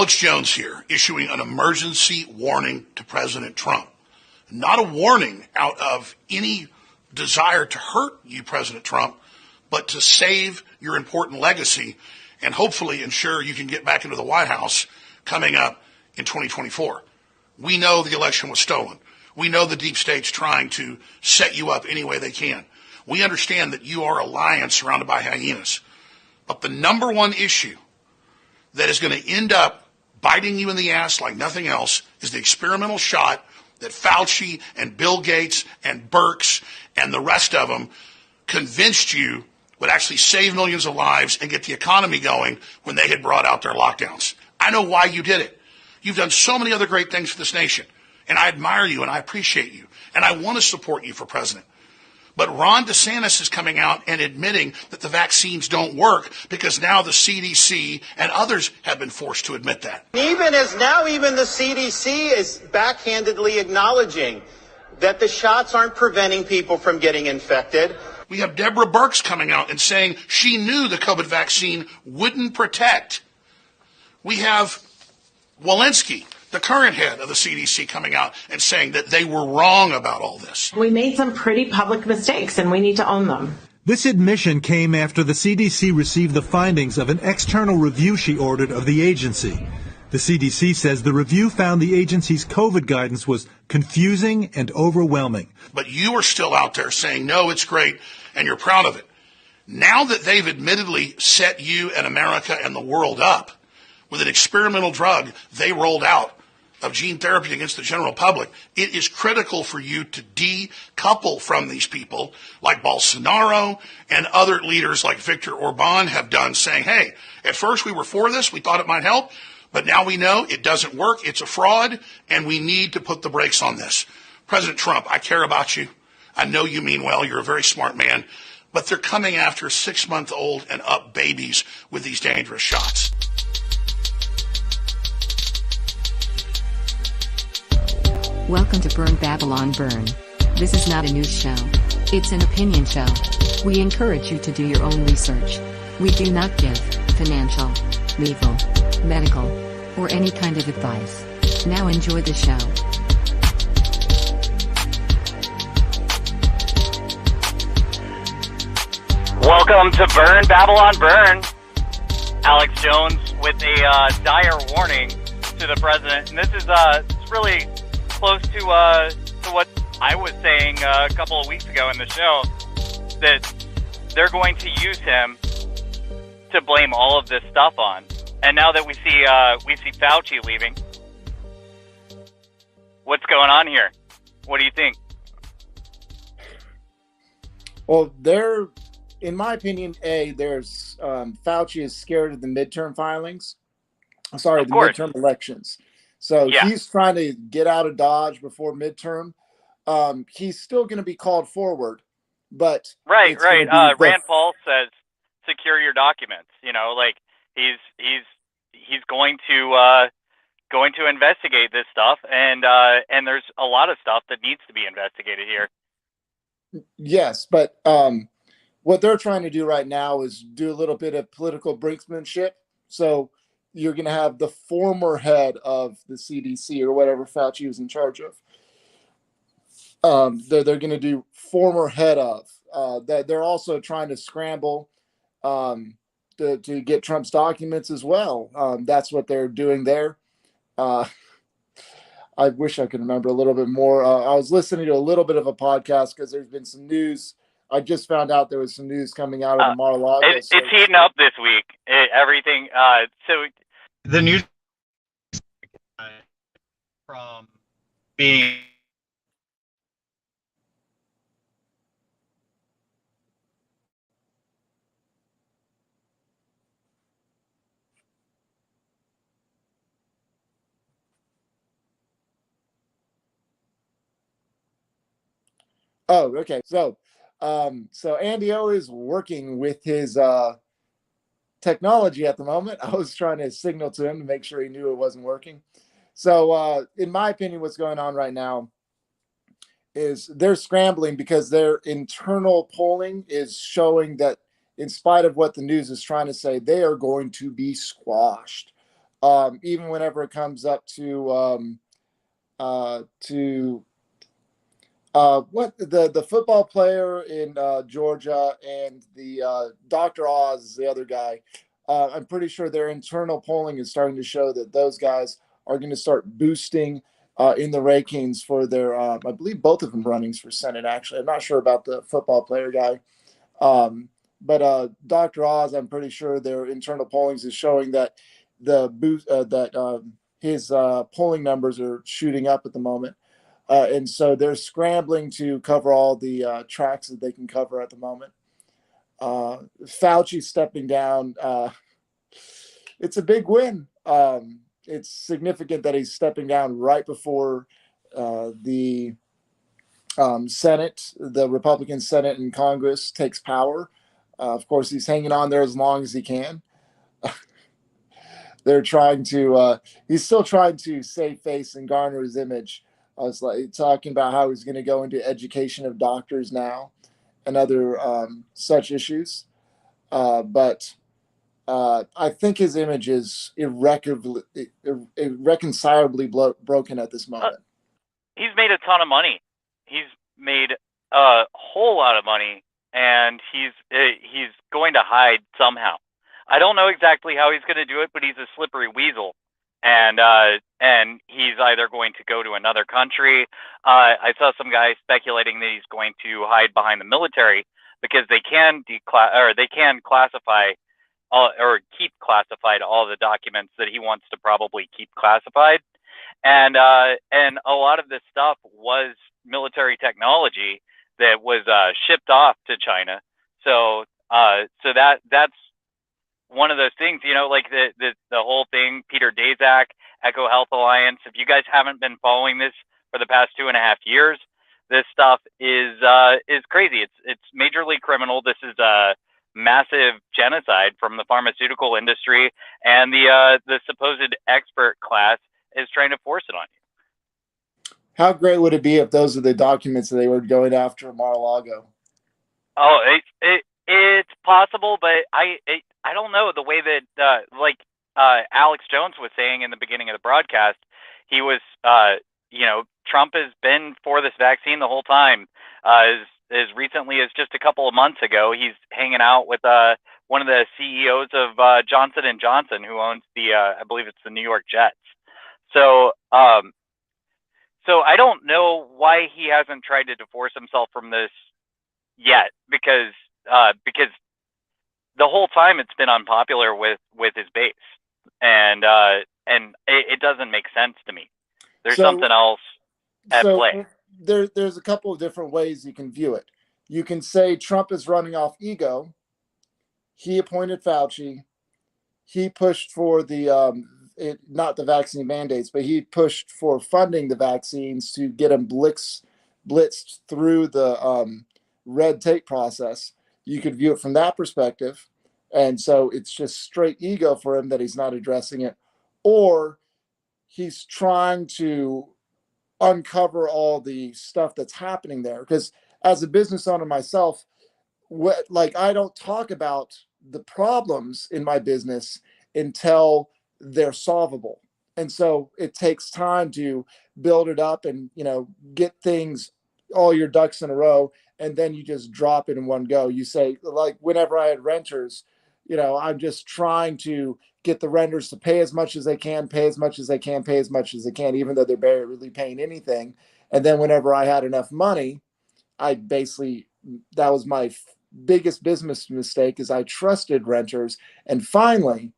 Alex Jones here, issuing an emergency warning to President Trump. Not a warning out of any desire to hurt you, President Trump, but to save your important legacy and hopefully ensure you can get back into the White House coming up in 2024. We know the election was stolen. We know the deep state's trying to set you up any way they can. We understand that you are a lion surrounded by hyenas. But the number one issue that is going to end up biting you in the ass like nothing else is the experimental shot that Fauci and Bill Gates and Birx and the rest of them convinced you would actually save millions of lives and get the economy going when they had brought out their lockdowns. I know why you did it. You've done so many other great things for this nation, and I admire you and I appreciate you, and I want to support you for president. But Ron DeSantis is coming out and admitting that the vaccines don't work because now the CDC and others have been forced to admit that. Even the CDC is backhandedly acknowledging that the shots aren't preventing people from getting infected. We have Deborah Birx coming out and saying she knew the COVID vaccine wouldn't protect. We have Zelenskyy, the current head of the CDC, coming out and saying that they were wrong about all this. We made some pretty public mistakes, and we need to own them. This admission came after the CDC received the findings of an external review she ordered of the agency. The CDC says the review found the agency's COVID guidance was confusing and overwhelming. But you are still out there saying, no, it's great, and you're proud of it. Now that they've admittedly set you and America and the world up with an experimental drug they rolled out of gene therapy against the general public, it is critical for you to decouple from these people like Bolsonaro and other leaders like Viktor Orban have done, saying, hey, at first we were for this, we thought it might help, but now we know it doesn't work, it's a fraud, and we need to put the brakes on this. President Trump, I care about you. I know you mean well, you're a very smart man, but they're coming after 6-month-old and up babies with these dangerous shots. Welcome to Burn Babylon Burn. This is not a news show. It's an opinion show. We encourage you to do your own research. We do not give financial, legal, medical, or any kind of advice. Now enjoy the show. Welcome to Burn Babylon Burn. Alex Jones with a dire warning to the president. And this is it's really close to what I was saying a couple of weeks ago in the show, that they're going to use him to blame all of this stuff on. And now that we see Fauci leaving, what's going on here? What do you think? Well, in my opinion, there's Fauci is scared of the midterm filings. Midterm elections. So he's trying to get out of Dodge before midterm. He's still going to be called forward, but right. Rand Paul says secure your documents. You know, like he's going to investigate this stuff, and there's a lot of stuff that needs to be investigated here. Yes, but what they're trying to do right now is do a little bit of political brinksmanship. So you're going to have the former head of the CDC or whatever Fauci was in charge of. They're going to do former head of. They're also trying to scramble to get Trump's documents as well. That's what they're doing there. I wish I could remember a little bit more. I was listening to a little bit of a podcast because there's been some news. I just found out there was some news coming out of the Mar-a-Lago. It's heating up this week. Everything. So the news from being Oh, okay. So Andy O is working with his technology at the moment. I was trying to signal to him to make sure he knew it wasn't working. So in my opinion, what's going on right now is they're scrambling because their internal polling is showing that in spite of what the news is trying to say, they are going to be squashed. even whenever it comes up to what the football player in Georgia and the Dr. Oz is the other guy. I'm pretty sure their internal polling is starting to show that those guys are going to start boosting in the rankings for their. I believe both of them runnings for Senate. Actually, I'm not sure about the football player guy. But Dr. Oz, I'm pretty sure their internal pollings is showing that his polling numbers are shooting up at the moment. And so they're scrambling to cover all the tracks that they can cover at the moment. Fauci stepping down, it's a big win. It's significant that he's stepping down right before the Senate, the Republican Senate and Congress takes power. Of course, he's hanging on there as long as he can. They're trying to, he's still trying to save face and garner his image. I was like talking about how he's going to go into education of doctors now and other such issues. But I think his image is irreconcilably broken at this moment. He's made a ton of money. He's made a whole lot of money, and he's going to hide somehow. I don't know exactly how he's going to do it, but he's a slippery weasel. And he's either going to go to another country. I saw some guy speculating that he's going to hide behind the military because they can classify or keep classified all the documents that he wants to probably keep classified. And a lot of this stuff was military technology that was shipped off to China. So that's one of those things, like the whole thing, Peter Daszak, Echo Health Alliance. If you guys haven't been following this for the past 2.5 years, this stuff is crazy. It's majorly criminal. This is a massive genocide from the pharmaceutical industry, and the supposed expert class is trying to force it on you. How great would it be if those are the documents that they were going after Mar-a-Lago? Oh, it's possible, but I don't know. The way that Alex Jones was saying in the beginning of the broadcast, he was Trump has been for this vaccine the whole time. As recently as just a couple of months ago, he's hanging out with one of the CEOs of Johnson & Johnson, who owns I believe it's the New York Jets. So I don't know why he hasn't tried to divorce himself from this yet, because the whole time it's been unpopular with his base, and it doesn't make sense to me. There's something else at play. There's a couple of different ways you can view it. You can say Trump is running off ego. He appointed Fauci. He pushed for not the vaccine mandates, but he pushed for funding the vaccines to get them blitzed through the red tape process. You could view it from that perspective. And so it's just straight ego for him that he's not addressing it. Or he's trying to uncover all the stuff that's happening there. Because as a business owner myself, I don't talk about the problems in my business until they're solvable. And so it takes time to build it up and, get things, all your ducks in a row. And then you just drop it in one go. You say, like, whenever I had renters, I'm just trying to get the renters to pay as much as they can, pay as much as they can, pay as much as they can, even though they're barely paying anything. And then whenever I had enough money, that was my biggest business mistake, is I trusted renters. And finally,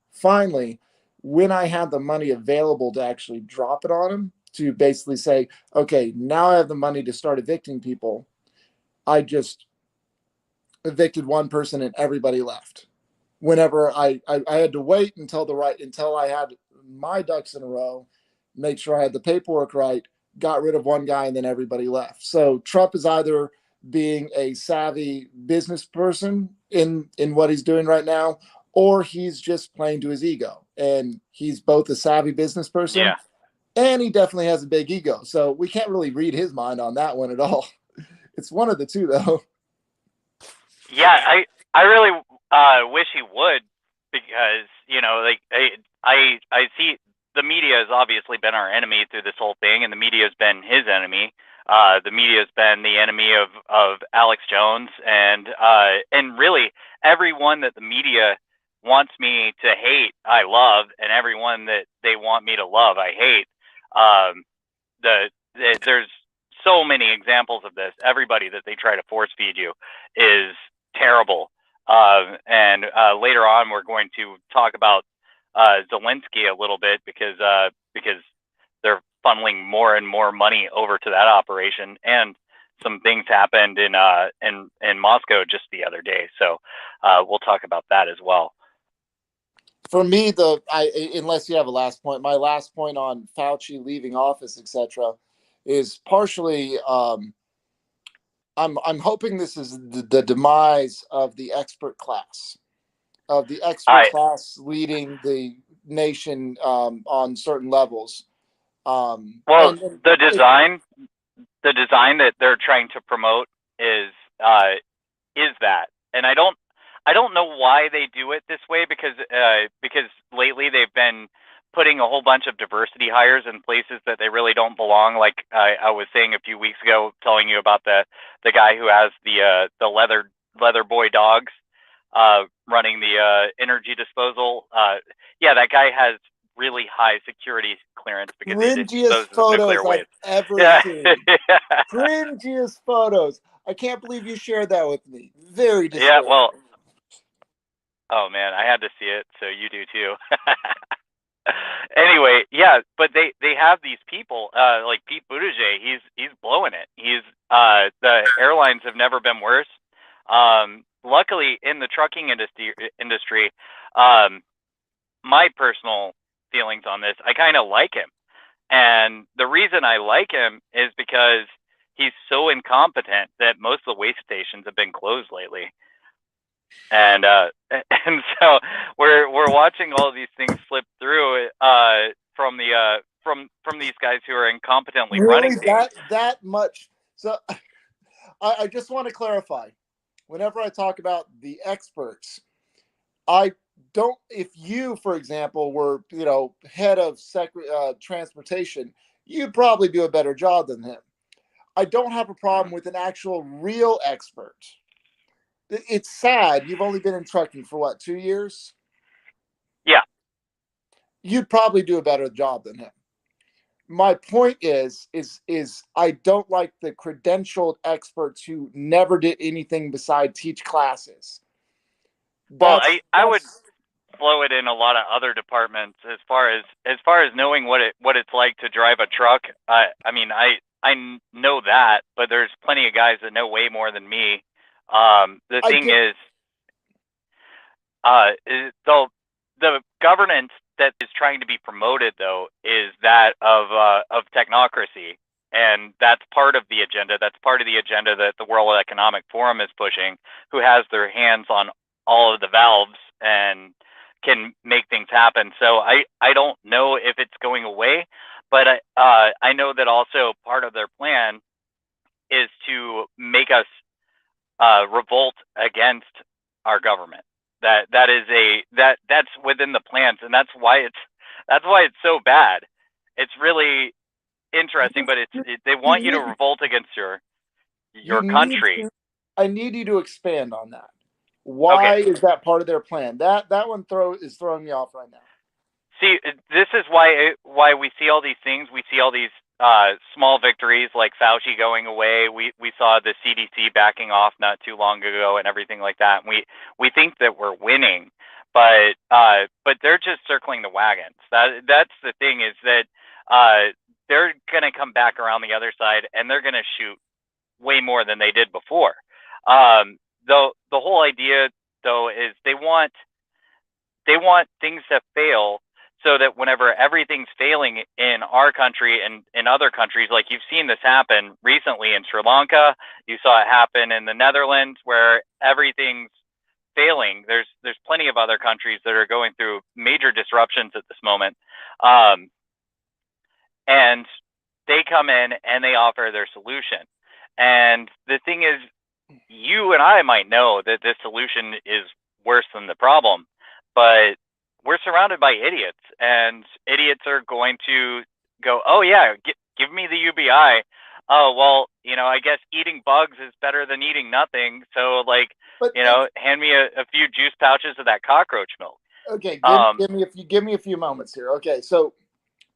when I had the money available to actually drop it on them, to basically say, okay, now I have the money to start evicting people, I just evicted one person and everybody left. Whenever I had to wait until I had my ducks in a row, make sure I had the paperwork right, got rid of one guy, and then everybody left. So Trump is either being a savvy business person in what he's doing right now, or he's just playing to his ego. And he's both a savvy business person, and he definitely has a big ego. So we can't really read his mind on that one at all. It's one of the two, though. Yeah, I really wish he would, because I see the media has obviously been our enemy through this whole thing, and the media has been his enemy. The media has been the enemy of Alex Jones, and really everyone that the media wants me to hate, I love, and everyone that they want me to love, I hate. There's so many examples of this. Everybody that they try to force feed you is terrible. And later on, we're going to talk about Zelenskyy a little bit because they're funneling more and more money over to that operation, and some things happened in Moscow just the other day. So we'll talk about that as well. For me, unless you have a last point, my last point on Fauci leaving office, etc., is partially. I'm hoping this is the demise of the expert class, leading the nation on certain levels. Well, the design that they're trying to promote is that, and I don't know why they do it this way, because lately they've been putting a whole bunch of diversity hires in places that they really don't belong. Like I was saying a few weeks ago, telling you about the guy who has the leather boy dogs running the energy disposal. Yeah, that guy has really high security clearance because he disposes of nuclear waste. Ever seen. Cringiest photos. I can't believe you shared that with me. Very disturbing. Yeah, well, oh man, I had to see it, so you do too. Anyway, yeah, but they have these people like Pete Buttigieg. He's blowing it. The airlines have never been worse. Luckily, in the trucking industry, my personal feelings on this, I kind of like him, and the reason I like him is because he's so incompetent that most of the waste stations have been closed lately. And so we're watching all of these things slip through from these guys who are incompetently running things. That much. So I just want to clarify. Whenever I talk about the experts, I don't. If you, for example, were head of transportation, you'd probably do a better job than him. I don't have a problem with an actual real expert. It's sad. You've only been in trucking for what, 2 years? Yeah. You'd probably do a better job than him. My point is I don't like the credentialed experts who never did anything besides teach classes. Well, I would flow it in a lot of other departments as far as knowing what it's like to drive a truck. I mean, I know that, but there's plenty of guys that know way more than me. The thing is, the governance that is trying to be promoted, though, is that of technocracy, and that's part of the agenda. That's part of the agenda that the World Economic Forum is pushing, who has their hands on all of the valves and can make things happen. So I don't know if it's going away, but I know that also part of their plan is to make us revolt against our government. That's within the plans, and that's why it's so bad. It's really interesting, but they want you to revolt against your country. I need you to expand on that. Why is that part of their plan? That one is throwing me off right now. See, this is why we see all these things. We see all these small victories, like Fauci going away. We saw the CDC backing off not too long ago and everything like that. And we think that we're winning, but they're just circling the wagons. That's the thing, is that they're going to come back around the other side, and they're going to shoot way more than they did before. The whole idea, though, is they want things to fail, so that whenever everything's failing in our country and in other countries, like you've seen this happen recently in Sri Lanka, you saw it happen in the Netherlands, where everything's failing. There's plenty of other countries that are going through major disruptions at this moment. And they come in and they offer their solution. And the thing is, you and I might know that this solution is worse than the problem, but we're surrounded by idiots, and idiots are going to go, oh yeah, give me the UBI. Oh, well, I guess eating bugs is better than eating nothing. So, like, But hand me a few juice pouches of that cockroach milk. okay, give me a few moments here. Okay, so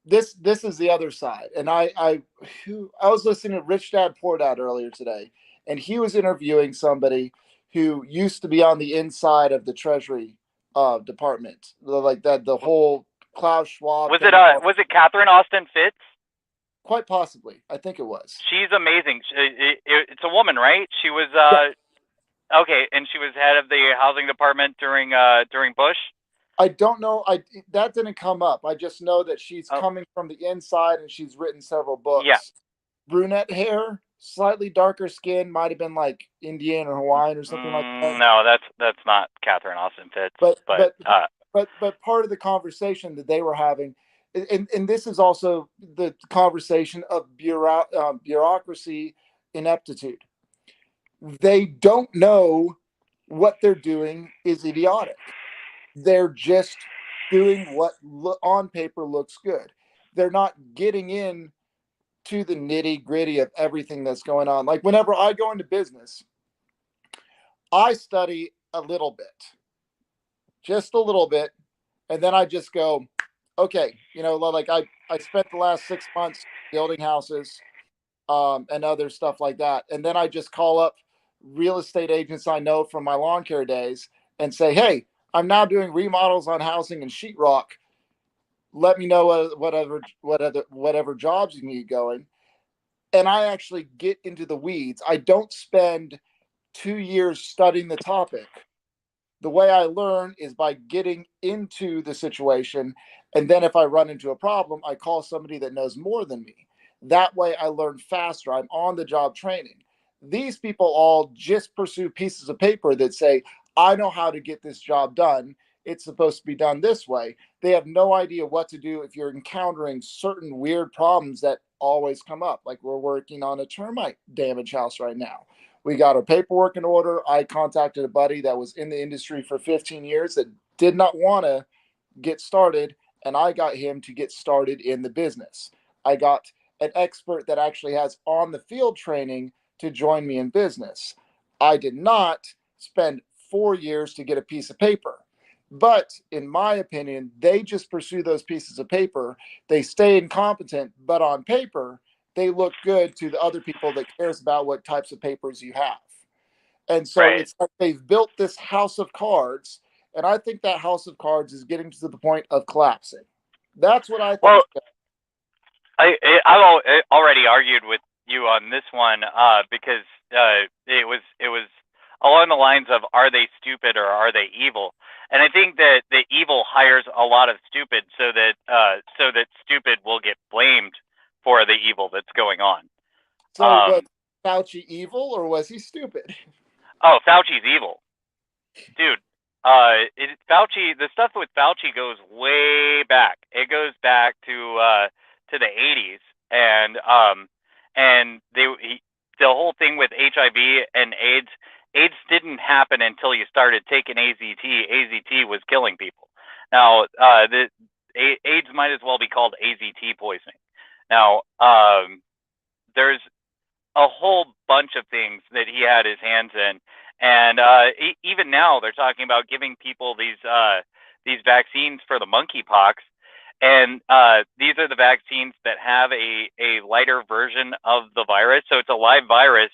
this is the other side, and I was listening to Rich Dad Poor Dad earlier today, and he was interviewing somebody who used to be on the inside of the Treasury department, like that, the whole Klaus Schwab. Was it Catherine Austin Fitz? Quite possibly, I think it was. She's amazing. It's a woman, right? She was okay, and she was head of the housing department during Bush. I don't know. That didn't come up. I just know that she's coming from the inside, and she's written several books. Yeah. Brunette hair, slightly darker skin, might have been like Indian or Hawaiian or something like that. No, that's not Catherine Austin Fitz. But part of the conversation that they were having, and this is also the conversation of bureaucracy ineptitude. They don't know what they're doing is idiotic. They're just doing what on paper looks good. They're not getting in to the nitty gritty of everything that's going on. Like whenever I go into business, I study a little bit, just a little bit. And then I just go, okay, like I spent the last 6 months building houses and other stuff like that. And then I just call up real estate agents I know from my lawn care days and say, hey, I'm now doing remodels on housing and sheetrock. Let me know whatever jobs you need going. And I actually get into the weeds. I don't spend 2 years studying the topic. The way I learn is by getting into the situation. And then if I run into a problem, I call somebody that knows more than me. That way I learn faster. I'm on the job training. These people all just pursue pieces of paper that say, I know how to get this job done. It's supposed to be done this way. They have no idea what to do if you're encountering certain weird problems that always come up. Like we're working on a termite damage house right now. We got our paperwork in order. I contacted a buddy that was in the industry for 15 years that did not want to get started, and I got him to get started in the business. I got an expert that actually has on the field training to join me in business. I did not spend 4 years to get a piece of paper. But in my opinion, they just pursue those pieces of paper. They stay incompetent, but on paper, they look good to the other people that cares about what types of papers you have. And so It's like they've built this house of cards, and I think that house of cards is getting to the point of collapsing. That's what I think. Well, I've already argued with you on this one because it was along the lines of, are they stupid or are they evil? And I think that the evil hires a lot of stupid so that stupid will get blamed for the evil that's going on. So was Fauci evil or was he stupid? Oh, Fauci's evil, dude. Fauci, the stuff with Fauci goes way back. It goes back to the 80s, and the whole thing with HIV and AIDS. AIDS didn't happen until you started taking AZT. AZT was killing people. Now, the AIDS might as well be called AZT poisoning. Now, there's a whole bunch of things that he had his hands in, and even now they're talking about giving people these vaccines for the monkeypox, and these are the vaccines that have a lighter version of the virus. So it's a live virus.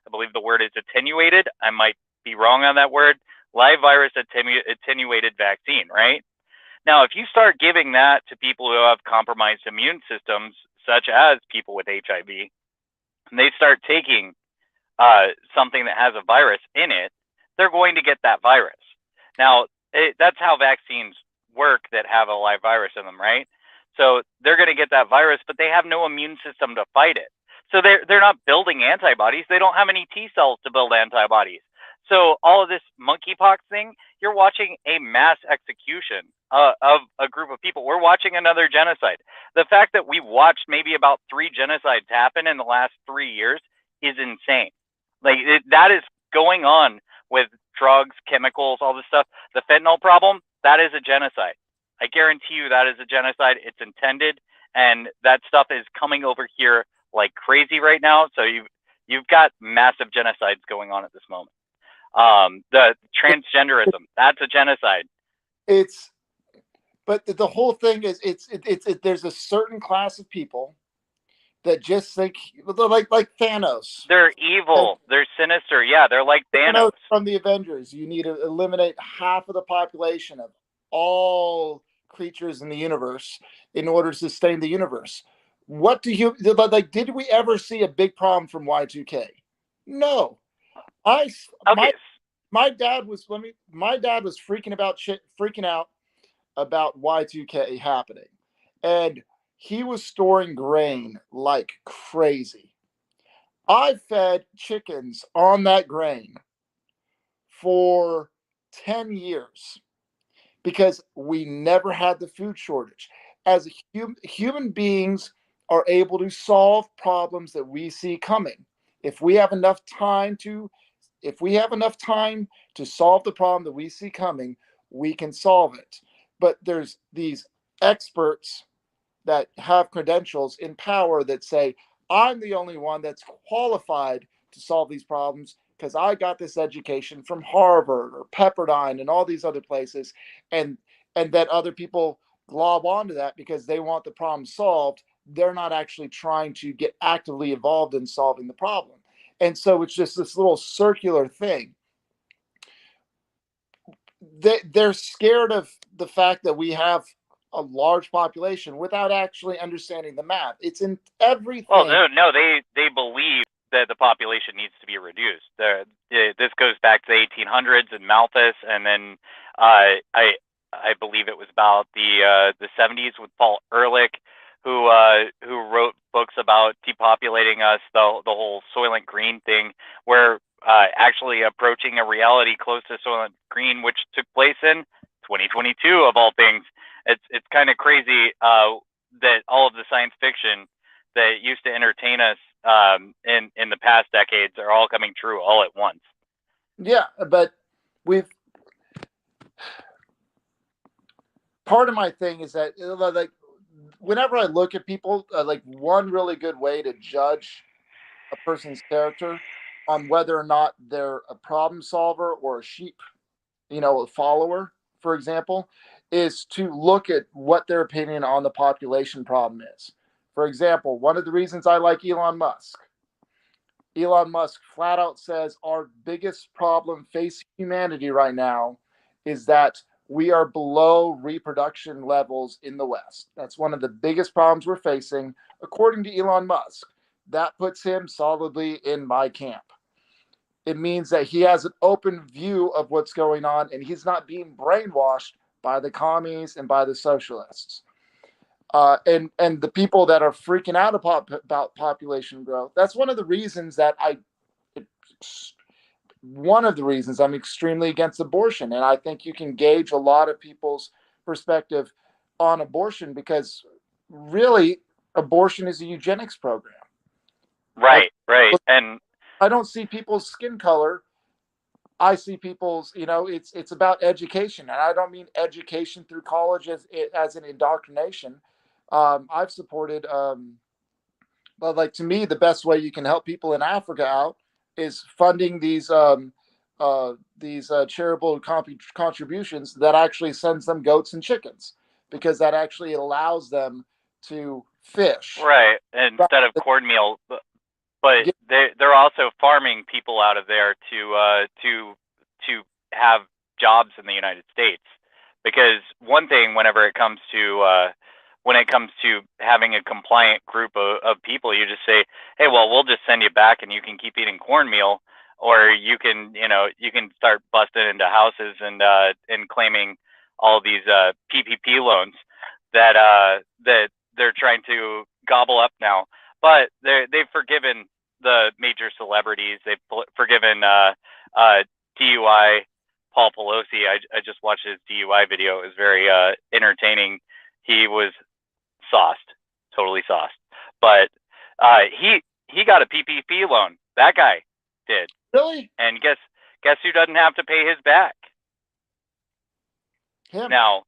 I believe the word is attenuated. I might be wrong on that word. Live virus attenuated vaccine, right? Now, if you start giving that to people who have compromised immune systems, such as people with HIV, and they start taking something that has a virus in it, they're going to get that virus. Now, that's how vaccines work that have a live virus in them, right? So they're going to get that virus, but they have no immune system to fight it. So they're not building antibodies. They don't have any T cells to build antibodies. So all of this monkeypox thing, you're watching a mass execution of a group of people. We're watching another genocide. The fact that we've watched maybe about 3 genocides happen in the last 3 years is insane. That is going on with drugs, chemicals, all this stuff. The fentanyl problem, that is a genocide. I guarantee you that is a genocide. It's intended, and that stuff is coming over here like crazy right now. So you've got massive genocides going on at this moment. The transgenderism, that's a genocide. But the whole thing is, there's a certain class of people that just think like Thanos. They're evil. They're sinister. Yeah, they're like Thanos from the Avengers. You need to eliminate half of the population of all creatures in the universe in order to sustain the universe. What do you like? Did we ever see a big problem from Y2K? No. My dad was freaking out about Y2K happening, and he was storing grain like crazy. I fed chickens on that grain for 10 years because we never had the food shortage. As human beings are able to solve problems that we see coming. If we have enough time to solve the problem that we see coming, we can solve it. But there's these experts that have credentials in power that say, I'm the only one that's qualified to solve these problems because I got this education from Harvard or Pepperdine and all these other places, and that other people glob onto that because they want the problem solved. They're not actually trying to get actively involved in solving the problem. And so it's just this little circular thing. They're scared of the fact that we have a large population without actually understanding the math. It's in everything. Well, no, they believe that the population needs to be reduced. This goes back to the 1800s and Malthus, and then I believe it was about the 70s with Paul Ehrlich, who wrote books about depopulating us, the whole Soylent Green thing, where actually approaching a reality close to Soylent Green, which took place in 2022 of all things. It's kind of crazy that all of the science fiction that used to entertain us in the past decades are all coming true all at once. Yeah, but part of my thing is that like whenever I look at people, like one really good way to judge a person's character on whether or not they're a problem solver or a sheep, a follower, for example, is to look at what their opinion on the population problem is. For example, one of the reasons I like Elon Musk flat out says our biggest problem facing humanity right now is that we are below reproduction levels in the West. That's one of the biggest problems we're facing, according to Elon Musk. That puts him solidly in my camp. It means that he has an open view of what's going on, and he's not being brainwashed by the commies and by the socialists. And the people that are freaking out about population growth. That's one of the reasons that I'm extremely against abortion. And I think you can gauge a lot of people's perspective on abortion because really abortion is a eugenics program. Right. And I don't see people's skin color. I see people's, it's about education. And I don't mean education through college as an indoctrination. I've supported, but like to me, the best way you can help people in Africa out is funding these charitable contributions that actually sends them goats and chickens, because that actually allows them to fish. Right, instead of cornmeal, but they're also farming people out of there to have jobs in the United States. Because one thing, whenever it comes to having a compliant group of people, you just say, hey, well, we'll just send you back and you can keep eating cornmeal, or you can start busting into houses and claiming all these PPP loans that they're trying to gobble up now. But they've forgiven the major celebrities. They've forgiven DUI Paul Pelosi. I just watched his DUI video. It was very entertaining. He was sauced, totally sauced. But he got a PPP loan. That guy did. Really? And guess who doesn't have to pay his back? Him. Now,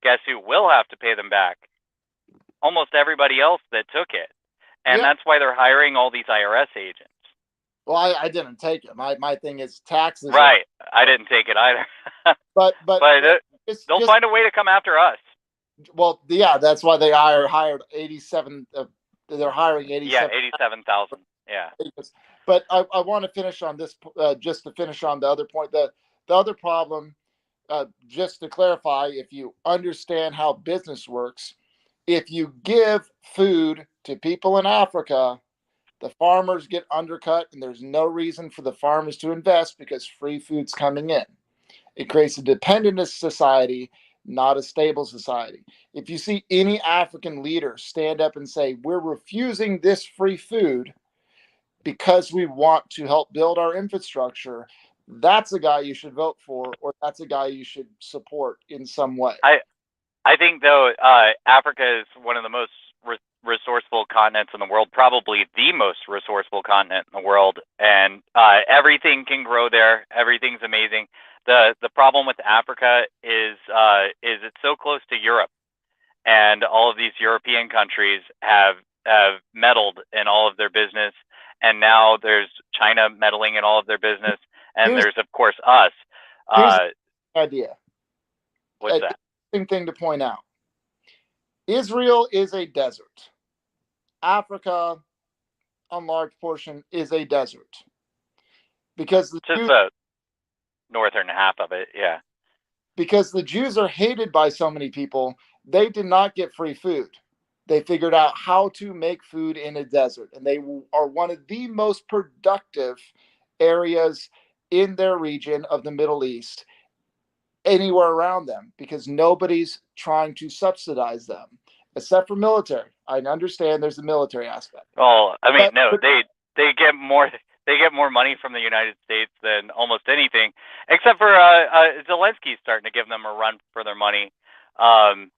guess who will have to pay them back? Almost everybody else that took it. And Yeah. that's why they're hiring all these IRS agents. Well, I didn't take it. My thing is taxes. Right. I didn't take it either. But they'll find a way to come after us. Well, yeah, that's why they hired 87. They're hiring 87. Yeah, 87,000. Yeah. But I want to finish on this, just to finish on the other point. The other problem, just to clarify, if you understand how business works, if you give food to people in Africa, the farmers get undercut, and there's no reason for the farmers to invest because free food's coming in. It creates a dependent society, not a stable society. If you see any African leader stand up and say, we're refusing this free food because we want to help build our infrastructure, that's a guy you should vote for, or that's a guy you should support in some way. I think, though, Africa is one of the most resourceful continents in the world, probably the most resourceful continent in the world, and everything can grow there. Everything's amazing. The problem with Africa is it's so close to Europe, and all of these European countries have meddled in all of their business, and now there's China meddling in all of their business, and there's of course us. Here's the idea. What's that? Interesting thing to point out. Israel is a desert. Africa, on large portion, is a desert. Because the northern half of it, yeah. Because the Jews are hated by so many people, they did not get free food. They figured out how to make food in a desert, and they are one of the most productive areas in their region of the Middle East, anywhere around them, because nobody's trying to subsidize them, except for military. I understand there's a military aspect. Well, I mean, they get more. They get more money from the United States than almost anything, except for Zelenskyy starting to give them a run for their money, and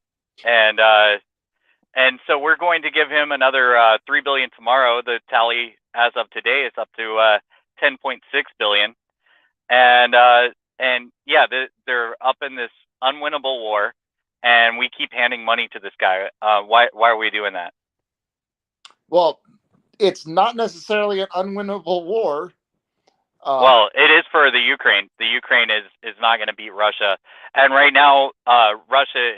so we're going to give him another $3 billion tomorrow. The tally as of today is up to $10.6 billion, and yeah, they're up in this unwinnable war, and we keep handing money to this guy. Why are we doing that? Well, it's not necessarily an unwinnable war. Well, it is for the Ukraine. The Ukraine is not going to beat Russia, and right now, Russia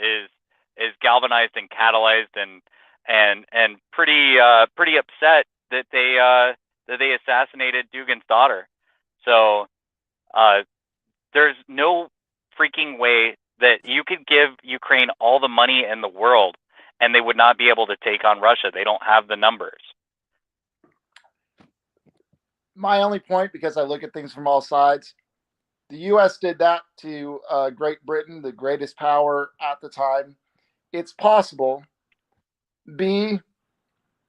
is galvanized and catalyzed and pretty upset that they assassinated Dugin's daughter. So there's no freaking way that you could give Ukraine all the money in the world and they would not be able to take on Russia. They don't have the numbers. My only point, because I look at things from all sides, the U.S. did that to Great Britain, the greatest power at the time. It's possible. B,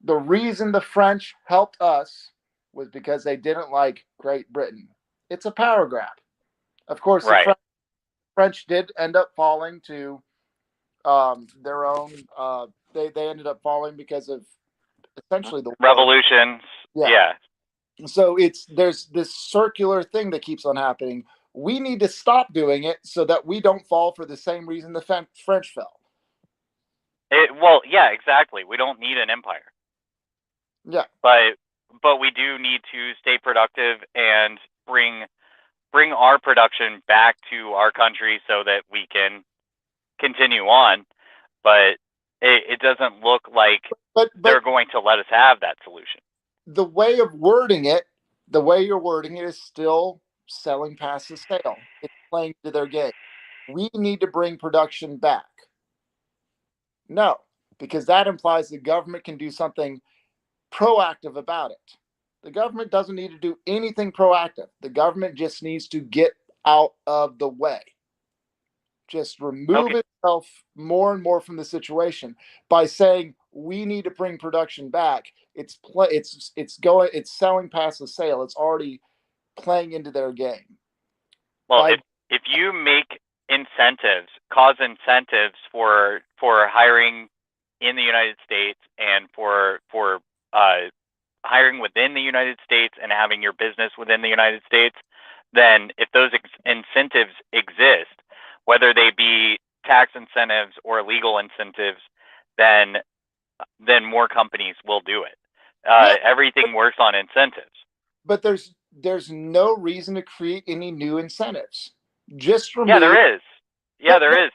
the reason the French helped us was because they didn't like Great Britain. It's a power grab. Of course, right. The French did end up falling to their own. They ended up falling because of essentially the revolutions. Yeah. So there's this circular thing that keeps on happening. We need to stop doing it so that we don't fall for the same reason the French fell. Well, yeah, exactly. We don't need an empire. Yeah. But we do need to stay productive and bring our production back to our country so that we can continue on. But it doesn't look like they're going to let us have that solution. The way you're wording it is still selling past the sale. It's playing to their game. We need to bring production back. No, because that implies the government can do something proactive about it. The government doesn't need to do anything proactive. The government just needs to get out of the way. Just remove itself more and more from the situation by saying we need to bring production back. It's selling past the sale. It's already playing into their game. Well, if you make cause incentives for hiring in the United States and for hiring within the United States and having your business within the United States, then if those incentives exist, whether they be tax incentives or legal incentives, then more companies will do it. Everything works on incentives. But there's no reason to create any new incentives. Just remove. Yeah, there is. Yeah, there is.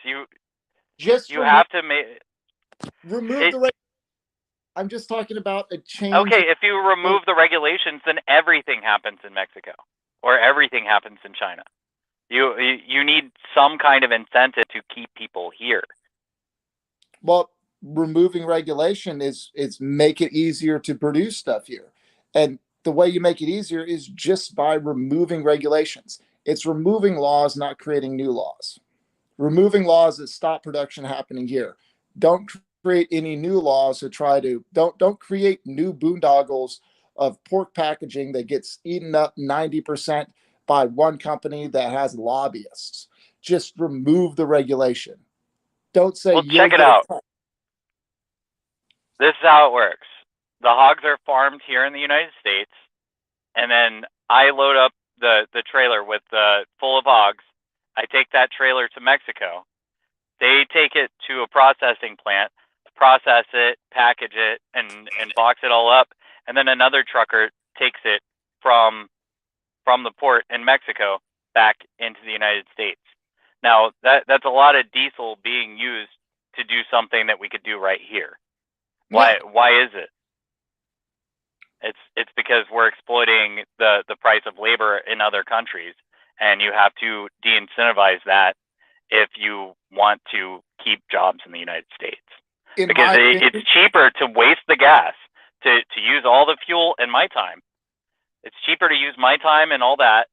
You have to make remove the. I'm just talking about a change. Okay, if you remove the regulations, then everything happens in Mexico or everything happens in China. You need some kind of incentive to keep people here. Well, removing regulation is make it easier to produce stuff here. And the way you make it easier is just by removing regulations. It's removing laws, not creating new laws. Removing laws that stop production happening here. Don't create any new laws to try to don't create new boondoggles of pork packaging that gets eaten up 90% by one company that has lobbyists. Just remove the regulation. Don't say, well, check it out. This is how it works. The hogs are farmed here in the United States, and then I load up the trailer with full of hogs. I take that trailer to Mexico. They take it to a processing plant, process it, package it, and box it all up, and then another trucker takes it from the port in Mexico back into the United States. Now, that's a lot of diesel being used to do something that we could do right here. Why is it? It's because we're exploiting the price of labor in other countries, and you have to de-incentivize that if you want to keep jobs in the United States. Because it's cheaper to waste the gas, to use all the fuel and my time. It's cheaper to use my time and all that,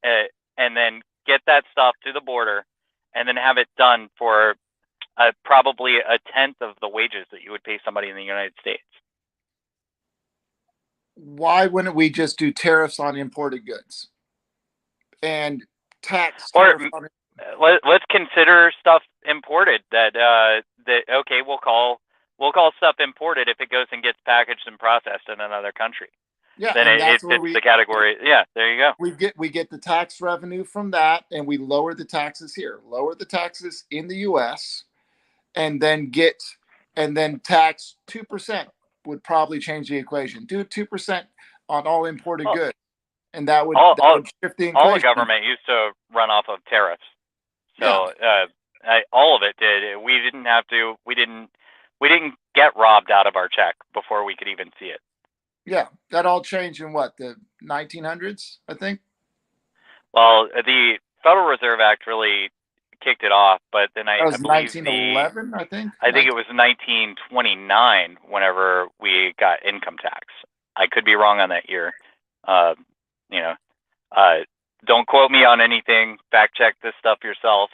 and then get that stuff to the border, and then have it done for probably a tenth of the wages that you would pay somebody in the United States. Why wouldn't we just do tariffs on imported goods and tax? Or let's consider stuff imported that okay, we'll call stuff imported if it goes and gets packaged and processed in another country. Yeah, then it fits the category. Yeah, there you go. We get the tax revenue from that, and we lower the taxes here. Lower the taxes in the U.S. and then tax 2% would probably change the equation. Do 2% on all imported goods, and that would shift the equation. All the government used to run off of tariffs, so all of it did. We didn't have to. We didn't get robbed out of our check before we could even see it. Yeah, that all changed in what, the 1900s, I think. Well, the Federal Reserve Act really kicked it off, but then I believe 1911, I think. I think it was 1929 whenever we got income tax. I could be wrong on that year. Don't quote me on anything. Fact check this stuff yourself.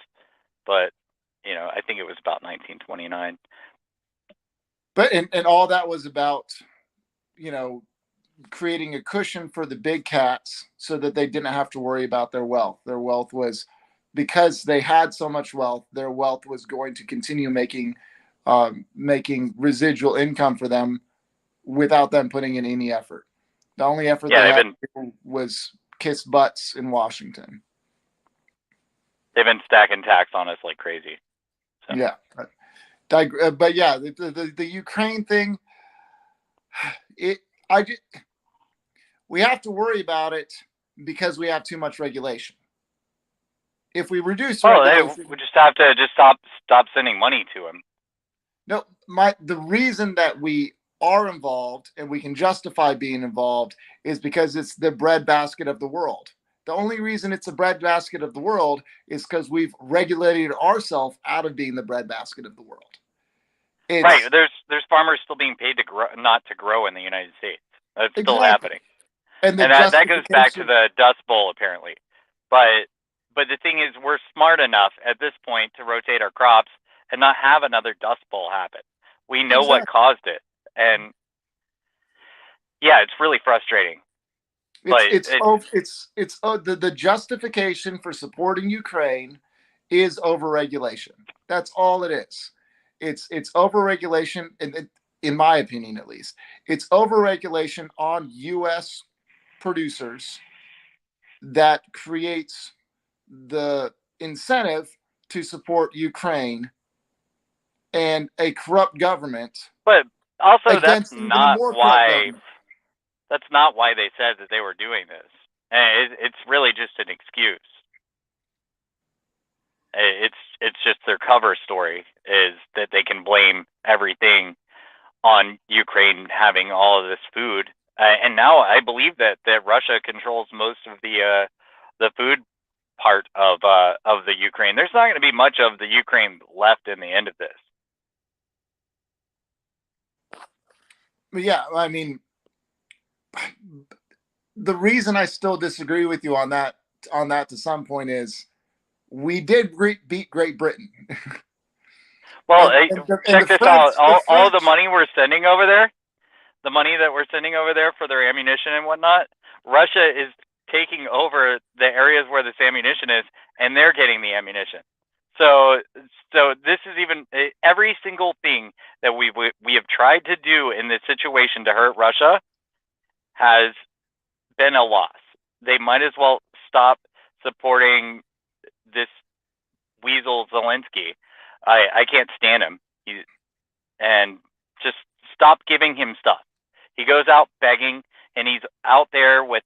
But I think it was about 1929. But and all that was about, creating a cushion for the big cats so that they didn't have to worry about their wealth. Their wealth was, because they had so much wealth, their wealth was going to continue making residual income for them without them putting in any effort. The only effort they had was kiss butts in Washington. They've been stacking tax on us like crazy. So. Yeah. But yeah, the Ukraine thing, we have to worry about it because we have too much regulation. If we reduce regulation, we just have to stop sending money to them. No, the reason that we are involved and we can justify being involved is because it's the breadbasket of the world. The only reason it's the breadbasket of the world is because we've regulated ourselves out of being the breadbasket of the world. Right. There's farmers still being paid to grow, not to grow in the United States. That's still happening. And that goes back to the Dust Bowl, apparently. But the thing is, we're smart enough at this point to rotate our crops and not have another Dust Bowl happen. We know what caused it. And yeah, it's really frustrating. The justification for supporting Ukraine is overregulation. That's all it is. It's overregulation, in my opinion, at least. It's overregulation on U.S. producers that creates the incentive to support Ukraine and a corrupt government But also, against even a more corrupt government. that's not why they said that they were doing this. And it's really just an excuse. It's just their cover story is that they can blame everything on Ukraine having all of this food. And now I believe that Russia controls most of the food part of the Ukraine. There's not going to be much of the Ukraine left in the end of this. Yeah, I mean, the reason I still disagree with you on that to some point is we did beat Great Britain. Well, check this out. All the money we're sending over there, the money that we're sending over there for their ammunition and whatnot, Russia is taking over the areas where this ammunition is, and they're getting the ammunition. So this is even every single thing that we have tried to do in this situation to hurt Russia has been a loss. They might as well stop supporting this weasel Zelenskyy. I can't stand him. And just stop giving him stuff. He goes out begging, and he's out there with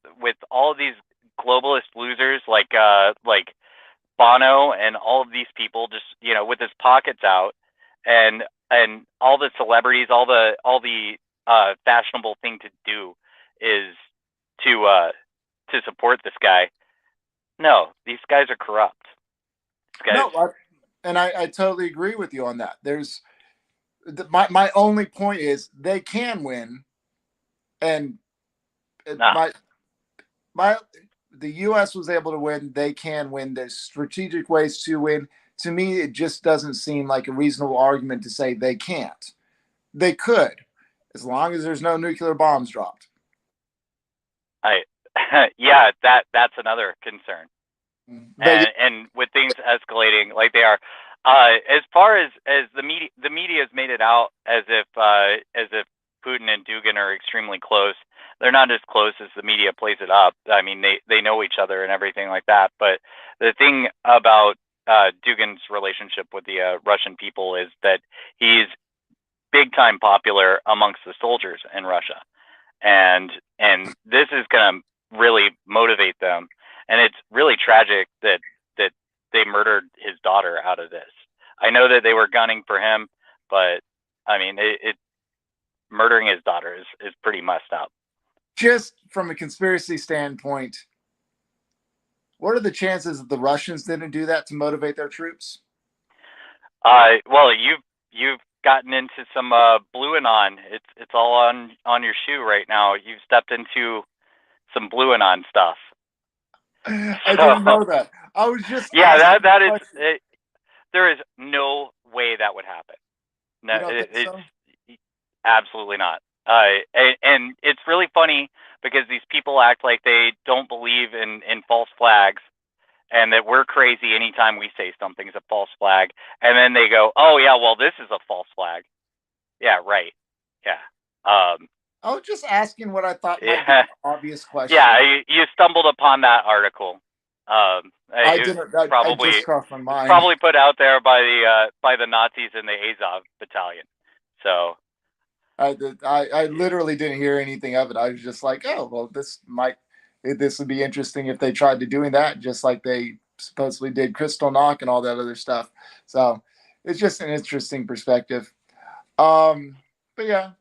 all of these globalist losers like Bono and all of these people, just with his pockets out, and all the celebrities, all the fashionable thing to do is to support this guy. No, these guys are corrupt. No, and I totally agree with you on that. There's my only point is they can win, and the U.S. was able to win. They can win. There's strategic ways to win. To me, it just doesn't seem like a reasonable argument to say they can't. They could, as long as there's no nuclear bombs dropped. Yeah, that's another concern. And with things escalating like they are, as far as the media has made it out as if Putin and Dugin are extremely close. They're not as close as the media plays it up. I mean, they know each other and everything like that. But the thing about Dugin's relationship with the Russian people is that he's big time popular amongst the soldiers in Russia, and this is going to really motivate them. And it's really tragic that they murdered his daughter out of this. I know that they were gunning for him, but I mean, murdering his daughter is pretty messed up. Just from a conspiracy standpoint, what are the chances that the Russians didn't do that to motivate their troops? Well, you've gotten into some blue anon. It's all on your shoe right now. You've stepped into some blue anon stuff. I didn't know that. I was just that is it. There is no way that would happen. No, it's absolutely not. And it's really funny because these people act like they don't believe in false flags, and that we're crazy anytime we say something's a false flag, and then they go, "Oh yeah, well this is a false flag." Yeah, right. Yeah. I was just asking what I thought might be an obvious question. Yeah, you stumbled upon that article. I didn't. Probably just crossed my mind. Probably put out there by the Nazis in the Azov battalion. So I literally didn't hear anything of it. I was just like, oh well, this would be interesting if they tried to doing that, just like they supposedly did Kristallnacht and all that other stuff. So it's just an interesting perspective. But yeah.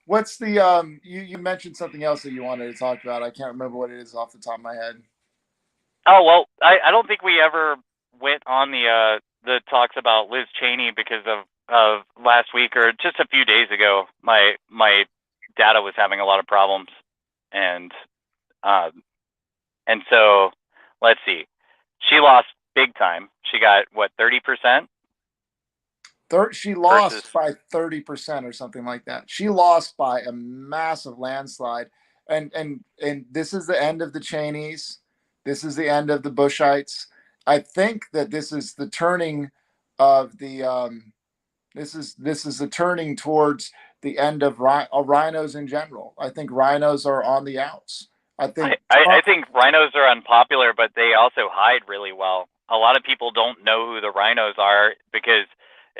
What's the you mentioned something else that you wanted to talk about? I can't remember what it is off the top of my head. Oh well, I don't think we ever went on the talks about Liz Cheney because of last week or just a few days ago. My data was having a lot of problems, and so let's see, she lost big time. She got what, 30%? She lost by 30% or something like that. She lost by a massive landslide. And this is the end of the Cheneys. This is the end of the Bushites. I think that this is the turning of the this is the turning towards the end of rhinos in general. I think rhinos are on the outs. I think rhinos are unpopular, but they also hide really well. A lot of people don't know who the rhinos are because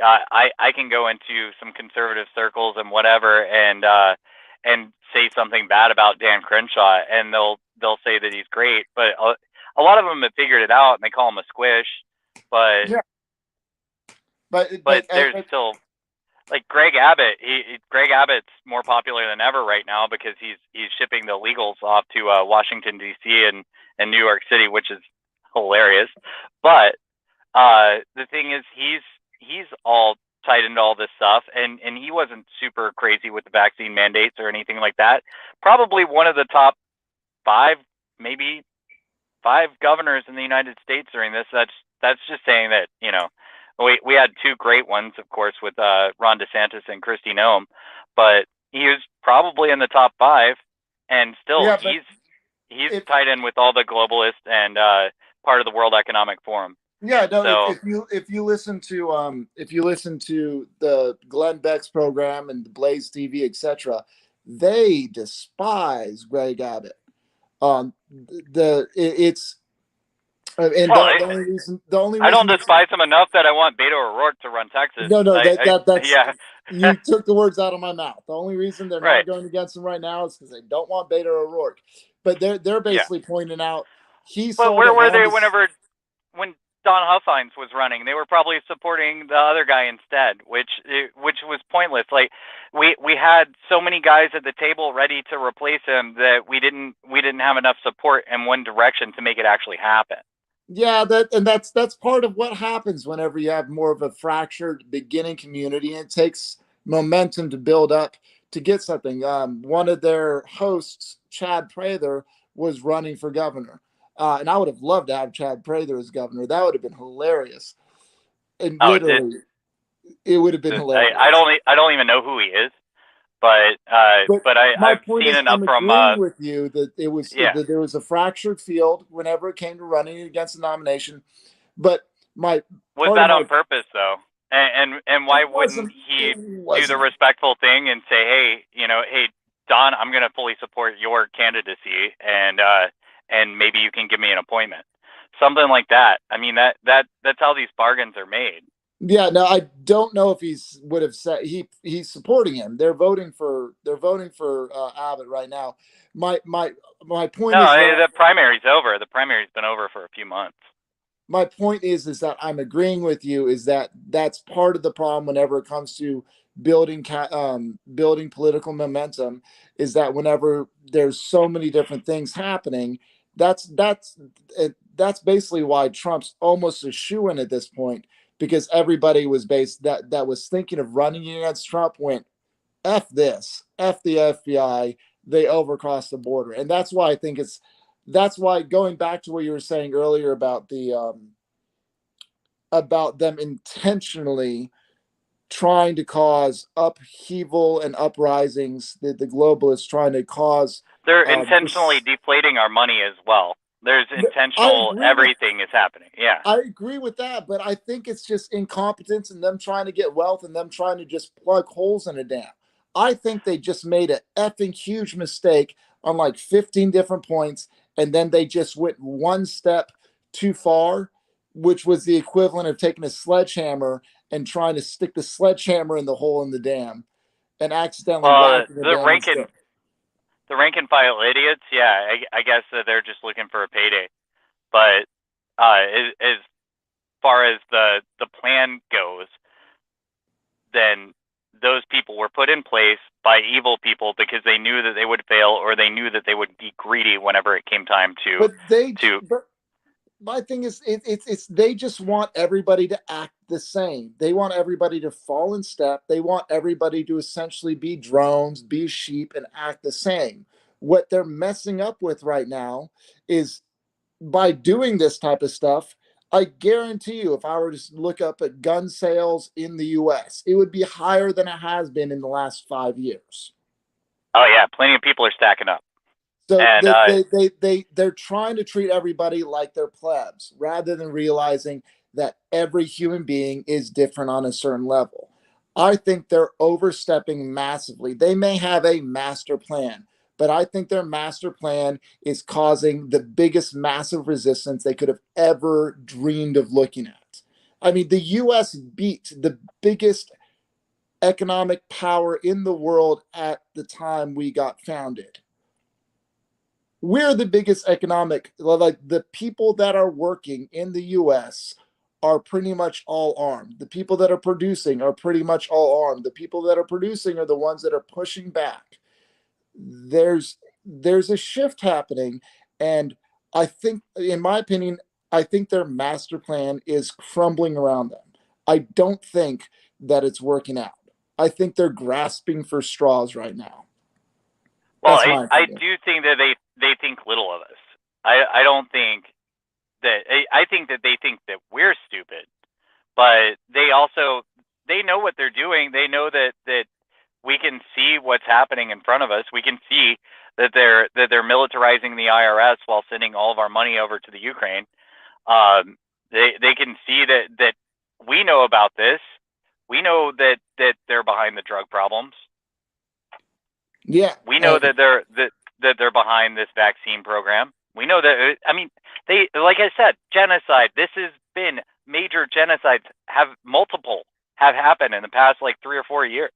I can go into some conservative circles and whatever, and say something bad about Dan Crenshaw, and they'll say that he's great, but a lot of them have figured it out and they call him a squish, but Yeah. but there's still, like Greg Abbott. Greg Abbott's more popular than ever right now because he's shipping the illegals off to Washington D.C. and New York City, which is hilarious. But the thing is, he's all tied into all this stuff, and he wasn't super crazy with the vaccine mandates or anything like that. Probably one of the top five, maybe five governors in the United States during this. That's just saying that, we had two great ones, of course, with Ron DeSantis and Kristi Noem, but he was probably in the top five, and still Yeah, he's tied in with all the globalists and part of the World Economic Forum. Yeah, no. So, If you listen to the Glenn Beck's program and the Blaze TV, etc., they despise Greg Abbott. It's and well, the only reason I don't despise him enough that I want Beto O'Rourke to run Texas. No, that's yeah. You took the words out of my mouth. The only reason they're Right. not going against him right now is because they don't want Beto O'Rourke. But they're basically pointing out But where were they when Don Huffines was running? They were probably supporting the other guy instead, which was pointless. Like we had so many guys at the table ready to replace him that we didn't have enough support in one direction to make it actually happen. Yeah, that's part of what happens whenever you have more of a fractured beginning community, and it takes momentum to build up to get something. One of their hosts, Chad Prather, was running for governor, and I would have loved to have Chad Prather as governor. That would have been hilarious. And literally, it would have been hilarious. I don't even know who he is, but I've seen enough from. I'm agreeing with you that that there was a fractured field whenever it came to running against the nomination. But was that on purpose though? And why wouldn't he do the respectful thing and say, hey Don, I'm going to fully support your candidacy, and maybe you can give me an appointment, something like that. I mean that's how these bargains are made. Yeah, no, I don't know if would have said he's supporting him. They're voting for Abbott right now. My point is the primary's over. The primary's been over for a few months. My point is that I'm agreeing with you. Is that's part of the problem whenever it comes to building political momentum. Is that whenever there's so many different things happening, that's basically why Trump's almost a shoo-in at this point. Because everybody was that was thinking of running against Trump went, F this, F the FBI, they overcrossed the border. And that's why I think that's why, going back to what you were saying earlier about about them intentionally trying to cause upheaval and uprisings, the globalists trying to cause. They're intentionally deflating our money as well. There's intentional, everything is happening. Yeah. I agree with that, but I think it's just incompetence and them trying to get wealth and them trying to just plug holes in a dam. I think they just made an effing huge mistake on like 15 different points, and then they just went one step too far, which was the equivalent of taking a sledgehammer and trying to stick the sledgehammer in the hole in the dam and accidentally whacking the dam. The rank and file idiots, yeah, I guess they're just looking for a payday. But as far as the plan goes, then those people were put in place by evil people because they knew that they would fail, or they knew that they would be greedy whenever it came time to. But my thing is, it's they just want everybody to act the same. They want everybody to fall in step. They want everybody to essentially be drones, be sheep, and act the same. What they're messing up with right now is by doing this type of stuff. I guarantee you, if I were to look up at gun sales in the U.S., it would be higher than it has been in the last 5 years. Oh yeah, plenty of people are stacking up. So they're trying to treat everybody like they're plebs rather than realizing that every human being is different on a certain level. I think they're overstepping massively. They may have a master plan, but I think their master plan is causing the biggest massive resistance they could have ever dreamed of looking at. I mean, the U.S. beat the biggest economic power in the world at the time we got founded. We're the biggest economic, like the people that are working in the U.S. are pretty much all armed. The people that are producing are pretty much all armed. The people that are producing are the ones that are pushing back. There's a shift happening, and I think, in my opinion, I think their master plan is crumbling around them. I don't think that it's working out. I think they're grasping for straws right now. Well, That's my I opinion. do think that they think little of us. I don't think that I think that they think that we're stupid, but they know what they're doing. They know that we can see what's happening in front of us. We can see that they're militarizing the IRS while sending all of our money over to the Ukraine. They can see that we know about this. We know that they're behind the drug problems. Yeah, we know that they're behind this vaccine program. We know that. I mean, they, like I said, genocide. This has been major genocides. Have happened in the past like 3 or 4 years,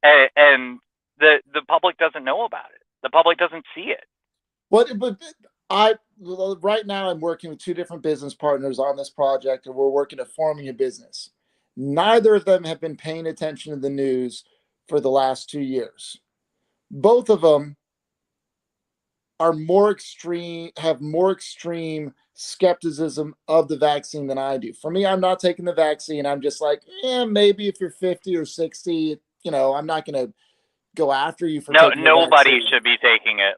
and the public doesn't know about it. The public doesn't see it. But right now I'm working with 2 different business partners on this project, and we're working at forming a business. Neither of them have been paying attention to the news for the last 2 years. Both of them are have more extreme skepticism of the vaccine than I do. For me, I'm not taking the vaccine. I'm just like, maybe if you're 50 or 60, I'm not going to go after you for taking the vaccine. Nobody should be taking it.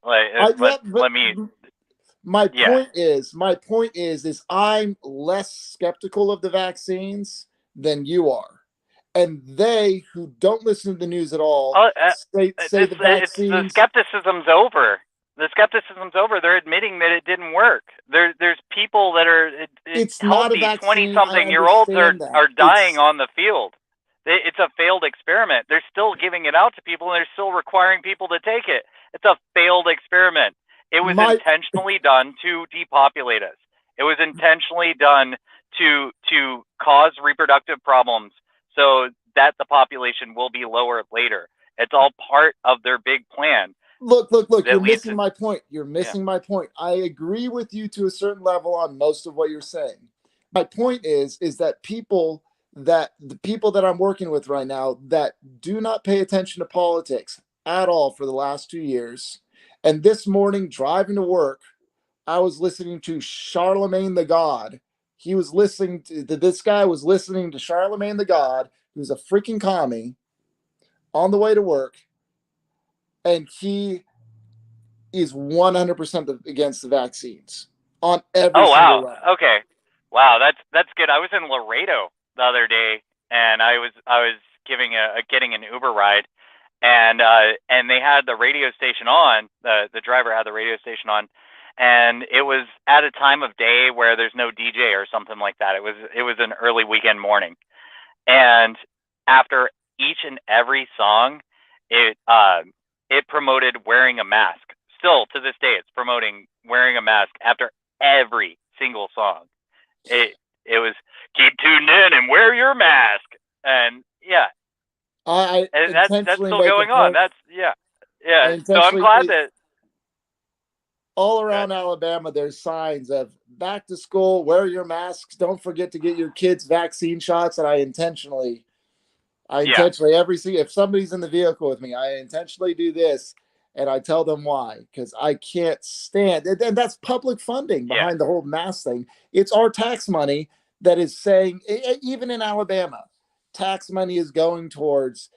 My point is I'm less skeptical of the vaccines than you are. And they, who don't listen to the news at all, say the vaccines... The skepticism's over. The skepticism's over. They're admitting that it didn't work. There's people that are healthy, 20-something-year-olds are dying on the field. It's a failed experiment. They're still giving it out to people, and they're still requiring people to take it. It's a failed experiment. It was intentionally done to depopulate us. It was intentionally done to cause reproductive problems so that the population will be lower later. It's all part of their big plan. Look, you're missing my point. You're missing my point. I agree with you to a certain level on most of what you're saying. My point is that the people that I'm working with right now that do not pay attention to politics at all for the last 2 years. And this morning, driving to work, I was listening to Charlemagne the God. This guy was listening to Charlemagne the God, who's a freaking commie, on the way to work. And he is 100% against the vaccines on every single level. Okay. Wow, that's good. I was in Laredo the other day, and I was getting an Uber ride, and they had the radio station on. The driver had the radio station on, and it was at a time of day where there's no DJ or something like that. It was an early weekend morning, and after each and every song, it promoted wearing a mask. Still to this day, it's promoting wearing a mask after every single song. It was keep tuned in and wear your mask, and that's still going on. So I'm glad that all around Alabama there's signs of back to school, wear your masks, don't forget to get your kids vaccine shots, and I intentionally if somebody's in the vehicle with me, I intentionally do this, and I tell them why, because I can't stand it. And that's public funding behind the whole mask thing. It's our tax money that is saying, even in Alabama, tax money is going towards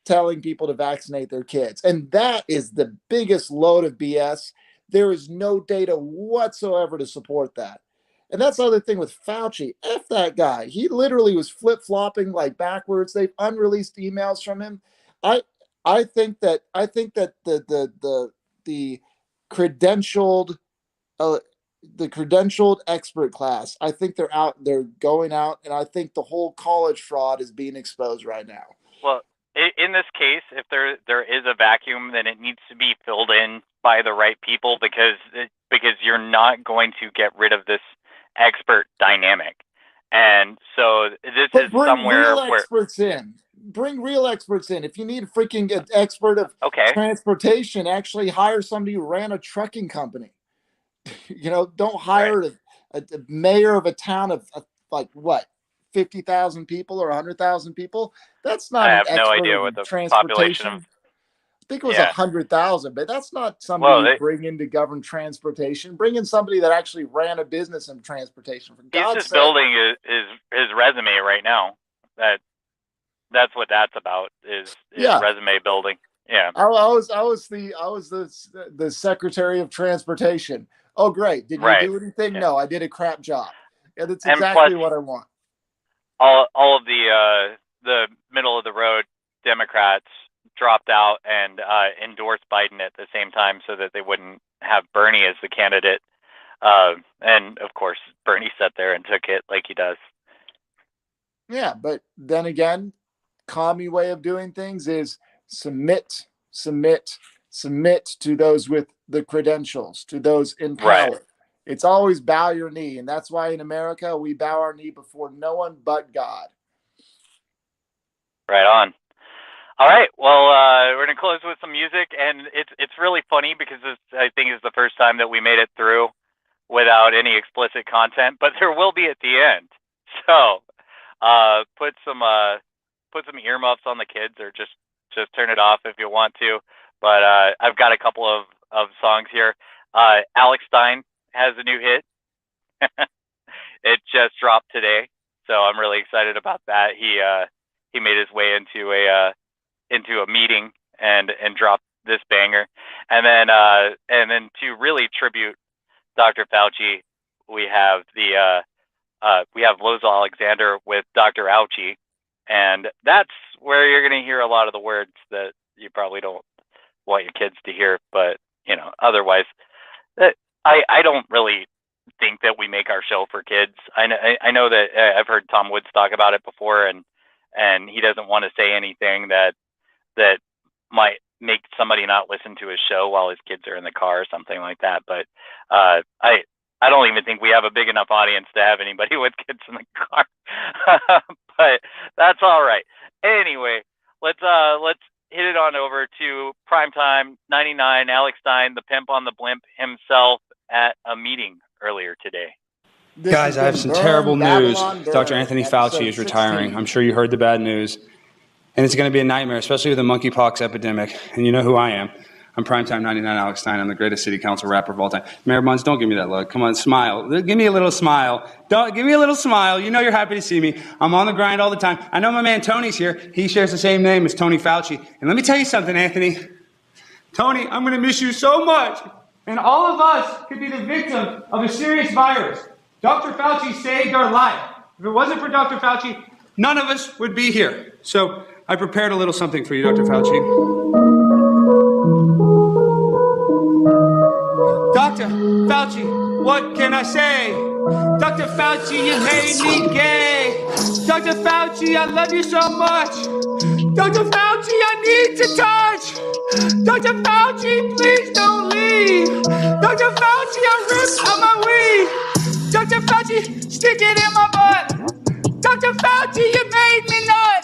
telling people to vaccinate their kids. And that is the biggest load of BS. There is no data whatsoever to support that. And that's the other thing with Fauci. F that guy. He literally was flip-flopping like backwards. They've unreleased emails from him. I think that the credentialed expert class, I think they're going out, and I think the whole college fraud is being exposed right now. Well, in this case, if there is a vacuum, then it needs to be filled in by the right people, because you're not going to get rid of this expert dynamic. And so this But is bring somewhere real where experts in. Bring real experts in. If you need a freaking expert of transportation, actually hire somebody who ran a trucking company. Don't hire a mayor of a town of like what, 50,000 people or 100,000 people. That's not I an have no expert idea of what the transportation. population of. I think it was Yeah. 100,000, but that's not somebody Well, you bring in to govern transportation. Bring in somebody that actually ran a business in transportation. For He's God's just sake. building his resume right now. That's what that's about. Is resume building. Yeah. I was the Secretary of Transportation. Oh, great! Did you do anything? Yeah. No, I did a crap job. And it's And exactly plus, what I want. All of the middle of the road Democrats dropped out and endorsed Biden at the same time so that they wouldn't have Bernie as the candidate. And of course, Bernie sat there and took it like he does. Yeah, but then again, commie way of doing things is submit to those with the credentials, to those in power. Right. It's always bow your knee, and that's why in America we bow our knee before no one but God. Right on. All right. Well, we're gonna close with some music, and it's really funny because this, I think, is the first time that we made it through without any explicit content, but there will be at the end. So put some earmuffs on the kids, or just turn it off if you want to. But I've got a couple of songs here. Alex Stein has a new hit. It just dropped today, so I'm really excited about that. He made his way into a meeting and dropped this banger, and then to really tribute Dr. Fauci, we have Loza Alexander with Dr. Ouchie, and that's where you're going to hear a lot of the words that you probably don't want your kids to hear, but otherwise, I don't really think that we make our show for kids. I know that I've heard Tom Woods talk about it before, and he doesn't want to say anything that might make somebody not listen to his show while his kids are in the car or something like that. But I don't even think we have a big enough audience to have anybody with kids in the car. But that's all right. Anyway, let's hit it on over to Primetime 99. Alex Stein, the pimp on the blimp himself, at a meeting earlier today. Guys, I have some terrible news. Dr. Anthony Fauci is retiring. I'm sure you heard the bad news. And it's going to be a nightmare, especially with the monkeypox epidemic. And you know who I am. I'm Primetime 99 Alex Stein. I'm the greatest city council rapper of all time. Mayor Buns, don't give me that look. Come on, smile. Give me a little smile. Give me a little smile. You know you're happy to see me. I'm on the grind all the time. I know my man Tony's here. He shares the same name as Tony Fauci. And let me tell you something, Anthony. Tony, I'm going to miss you so much. And all of us could be the victim of a serious virus. Dr. Fauci saved our life. If it wasn't for Dr. Fauci, none of us would be here. So I prepared a little something for you, Dr. Fauci. Dr. Fauci, what can I say? Dr. Fauci, you made me gay. Dr. Fauci, I love you so much. Dr. Fauci, I need to touch. Dr. Fauci, please don't leave. Dr. Fauci, I ripped out my weed. Dr. Fauci, stick it in my butt. Dr. Fauci, you made me nut.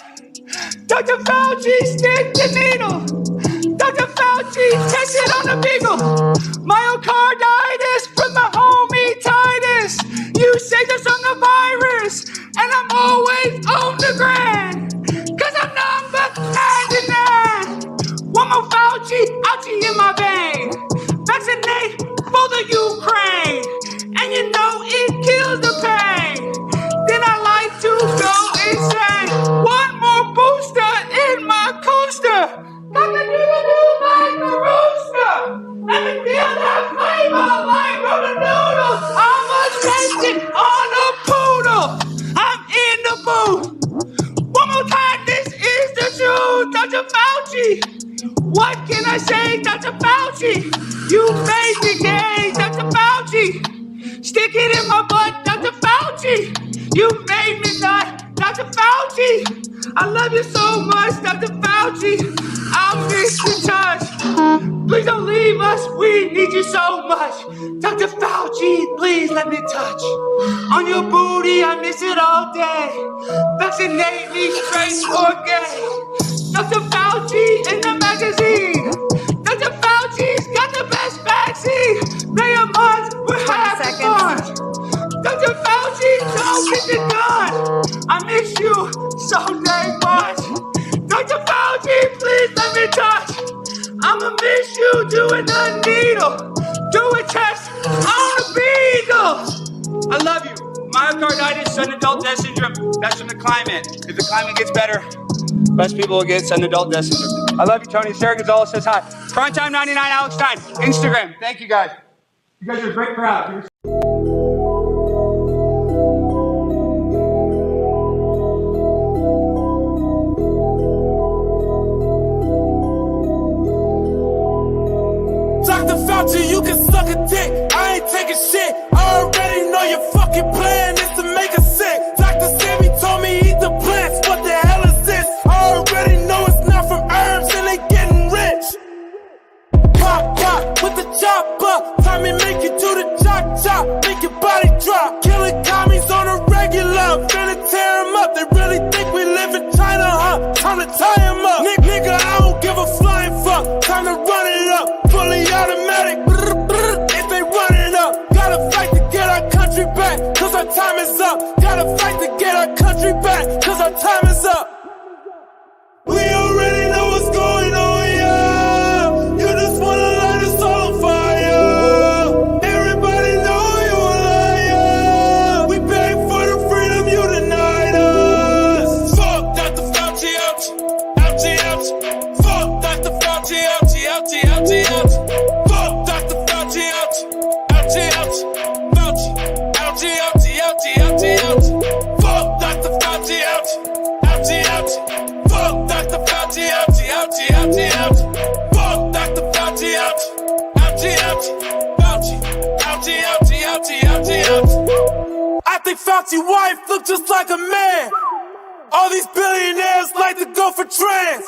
Dr. Fauci, stick the needle. Dr. Fauci, test it on the beagle. Myocarditis from the homie Titus. You saved us from the virus, and I'm always on the grind. Cause I'm number 99. One more Fauci, ouchie in my vein. Vaccinate for the Ukraine. And you know it kills the pain. Then I like to go insane. One more booster in my coaster. Dr. Doodle like a rooster. Let me feel that flavor like roller noodles. I'm a tasting on a poodle. I'm in the booth. One more time, this is the truth. Dr. Fauci. What can I say, Dr. Fauci? You made me gay, Dr. Fauci. Stick it in my butt, Dr. Fauci. You made me nut, Dr. Fauci. I love you so much, Dr. Fauci. I'll miss your touch. Please don't leave us, us, we need you so much. Dr. Fauci, please let me touch. On your booty, I miss it all day. Vaccinate me straight or gay. Dr. Fauci in the magazine. Dr. Fauci's got the best vaccine. Pay a month, we're having fun. Dr. Fauci, don't get the gun. I miss you so dang much. Dr. Fauci, please let me touch. I'ma miss you doing the needle. Do a test on a beagle. I love you. Myocarditis, sudden adult death syndrome. That's from the climate. If the climate gets better, less people will get sudden adult death syndrome. I love you, Tony. Sarah Gonzalez says hi. Primetime99, Alex Stein. Instagram. Thank you, guys. You guys are a great crowd. Dr. Fauci, you can suck a dick. I ain't taking shit. I already know your fucking plan is to make us sick. Dr. Sammy told me eat the plants. What the hell is this? I already know it's not from herbs and they getting rich. Pop, pop, with the chopper. Time me make you do the chop, chop. Make your body drop. Killing commies on a regular. Finna tear them up. They really think we live in China, huh? Time to tie them up. Nigga, I don't give a flying fuck. Time to run it up. Fully automatic. If they run it up. Gotta fight to get our country back. Cause our time is up. Gotta fight to get our country back. Cause our time is up. We already know what's going on, yeah. You just wanna light us all on fire. Everybody know you a liar. We beg for the freedom you denied us. Fuck Dr. Fauci, ouchie, ouchie. Fuck Dr. Fauci, ouchie, ouchie, ouchie, ouchie. Fuck Dr. Fauci, ouchie, ouchie, ouchie. Fauci, ouchie, ouchie, ouchie, ouchie, ouchie. Fuck Dr. Fauci, ouchie, ouchie, ouchie. Fuck Dr. Fauci, ouchie, ouchie, ouchie, ouchie. Fuck Dr. Fauci, ouchie, ouchie, ouchie. Fauci, ouchie, ouchie, ouchie, ouchie. I think Fauci wife look just like a man. All these billionaires like to go for trans.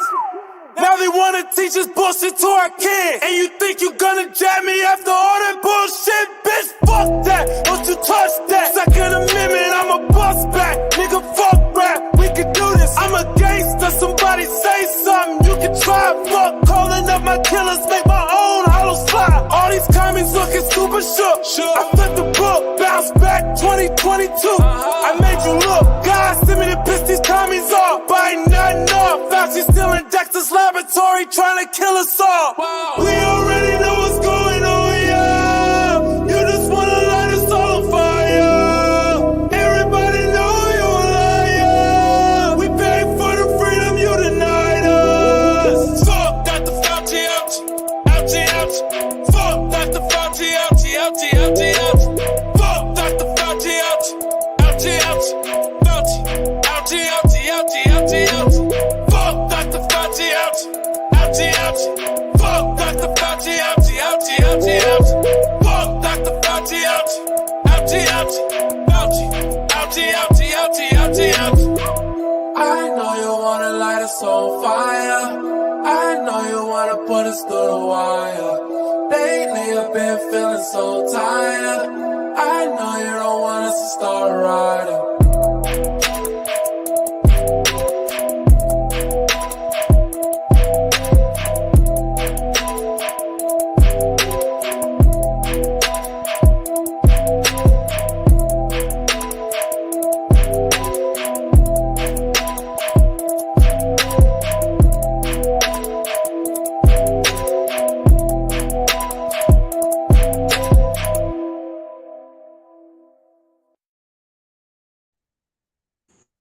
Now they wanna teach us bullshit to our kids. And you think you gonna jab me after all that bullshit? Bitch, fuck that, don't you touch that. Second Amendment, I'm a bust back. Nigga, fuck rap, we can do this. I'm a gangster, somebody say something. You can try, fuck, calling up my killers, make my own hollow slide. All these commies looking super shook. I flipped the book, bounce back 2022. I made you look, God send me to piss these commies off. Biting nothing off, Fauci still in Dexter's laboratory trying to kill us all. We already know what's going on, yeah. You just wanna light us all on fire. Everybody know you a liar. We beg for the freedom you denied us. Fuck Dr. Fauci, ouchie, ouchie, ouchie. Fuck Dr. Fauci, ouchie, ouchie, ouchie, ouchie. Fuck Dr. Fauci, ouchie, ouchie, ouchie. Fauci, ouchie, ouchie, ouchie, ouchie, ouchie. Fuck Dr. Fauci, ouchie, ouchie, ouchie. Fuck Dr. Fauci, ouchie, ouchie, ouchie, ouchie. Fuck Dr. Fauci, ouchie, ouchie, ouchie. Fauci, ouchie, ouchie, ouchie, ouchie, ouchie. I know you wanna light us on fire. I know you wanna put us through the wire. Lately I've been feeling so tired. I know you don't want us to start riding.